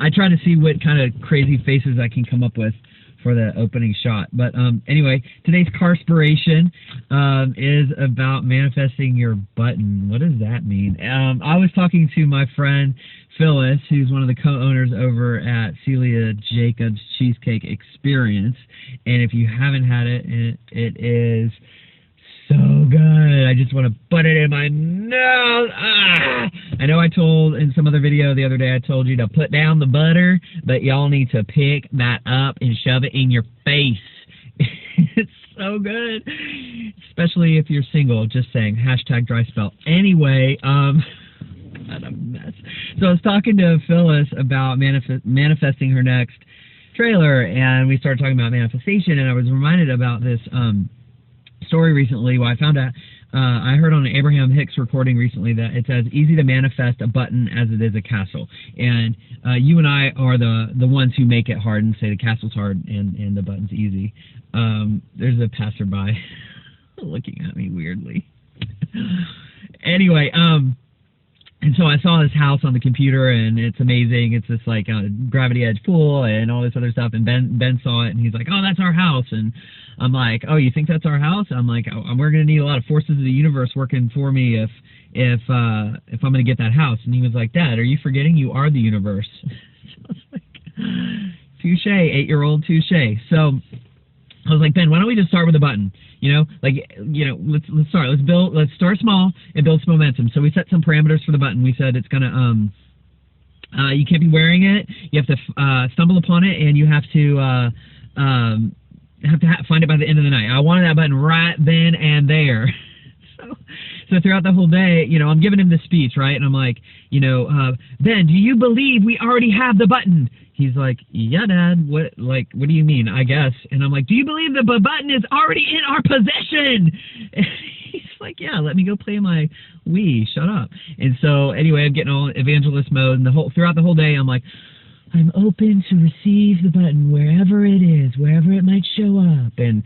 I try to see what kind of crazy faces I can come up with for the opening shot. But anyway, today's carspiration is about manifesting your button. What does that mean? I was talking to my friend Phyllis, who's one of the co-owners over at Celia Jacobs Cheesecake Experience, and if you haven't had it, it is so good. I just want to put it in my nose. Ah! I know I told in some other video the other day, I told you to put down the butter, but y'all need to pick that up and shove it in your face. It's so good, especially if you're single. Just saying. Hashtag dry spell. Anyway, what a mess. So I was talking to Phyllis about manifesting her next trailer, and we started talking about manifestation, and I was reminded about this story recently. Well, I found out, I heard on an Abraham Hicks recording recently that it's as easy to manifest a button as it is a castle. And you and I are the ones who make it hard and say the castle's hard and the button's easy. There's a passerby looking at me weirdly. Anyway, and so I saw this house on the computer, and it's amazing. It's this like gravity edge pool and all this other stuff. And Ben saw it, and he's like, "Oh, that's our house." And I'm like, "Oh, you think that's our house?" I'm like, "We're gonna need a lot of forces of the universe working for me if I'm gonna get that house." And he was like, "Dad, are you forgetting you are the universe?" So I was like, "Touche, 8-year-old, touche." So I was like, "Ben, why don't we just start with a button? Let's start. Let's start small and build some momentum." So we set some parameters for the button. We said it's gonna you can't be wearing it. You have to stumble upon it, and you have to find it by the end of the night. I wanted that button right then and there. So throughout the whole day, I'm giving him this speech, right? And I'm like, Ben, do you believe we already have the button? He's like, "Yeah, Dad. What do you mean? I guess." And I'm like, "Do you believe the button is already in our possession?" And he's like, "Yeah, let me go play my Wii. Shut up." And so anyway, I'm getting all evangelist mode, and throughout the whole day, I'm like, I'm open to receive the button wherever it is, wherever it might show up. And,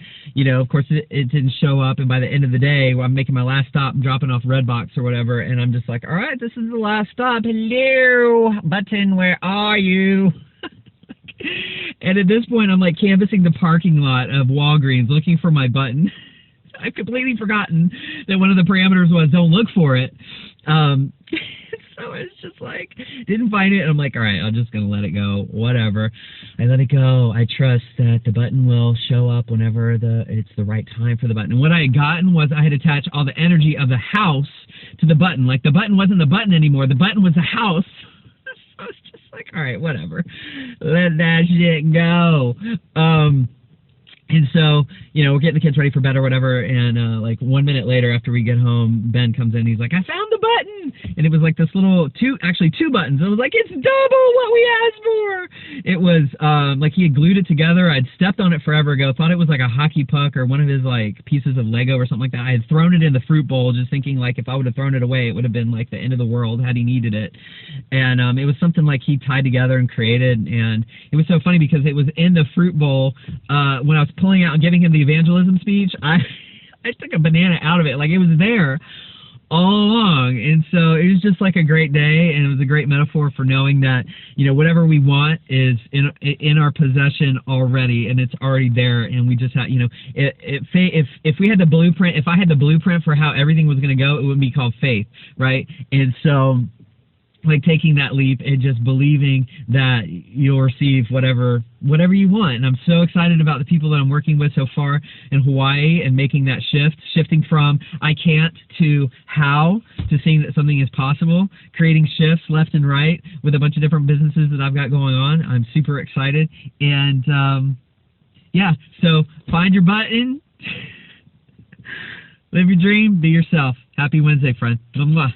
of course, it didn't show up. And by the end of the day, I'm making my last stop, I'm dropping off Redbox or whatever. And I'm just like, all right, this is the last stop. Hello, button, where are you? And at this point, I'm like canvassing the parking lot of Walgreens looking for my button. I've completely forgotten that one of the parameters was don't look for it. So it's just like, didn't find it, and I'm like, all right, I'm just going to let it go, whatever. I let it go. I trust that the button will show up whenever it's the right time for the button. And what I had gotten was I had attached all the energy of the house to the button. Like, the button wasn't the button anymore. The button was the house. So it's just like, all right, whatever. Let that shit go. And so, we're getting the kids ready for bed or whatever, and like 1 minute later after we get home, Ben comes in and he's like, "I found the button!" And it was like this little, two buttons. I was like, "It's double what we asked for!" It was like he had glued it together. I'd stepped on it forever ago, thought it was like a hockey puck or one of his like pieces of Lego or something like that. I had thrown it in the fruit bowl just thinking like if I would have thrown it away, it would have been like the end of the world had he needed it. And it was something like he tied together and created, and it was so funny because it was in the fruit bowl when I was pulling out and giving him the evangelism speech. I took a banana out of it, like it was there all along. And so it was just like a great day, and it was a great metaphor for knowing that whatever we want is in our possession already, and it's already there. And we just have if we had the blueprint, if I had the blueprint for how everything was going to go, it would be called faith, right? And so like taking that leap and just believing that you'll receive whatever you want. And I'm so excited about the people that I'm working with so far in Hawaii and making that shifting from I can't to how, to seeing that something is possible, creating shifts left and right with a bunch of different businesses that I've got going on. I'm super excited. And yeah, so find your button, live your dream, be yourself. Happy Wednesday, friend. Mwah.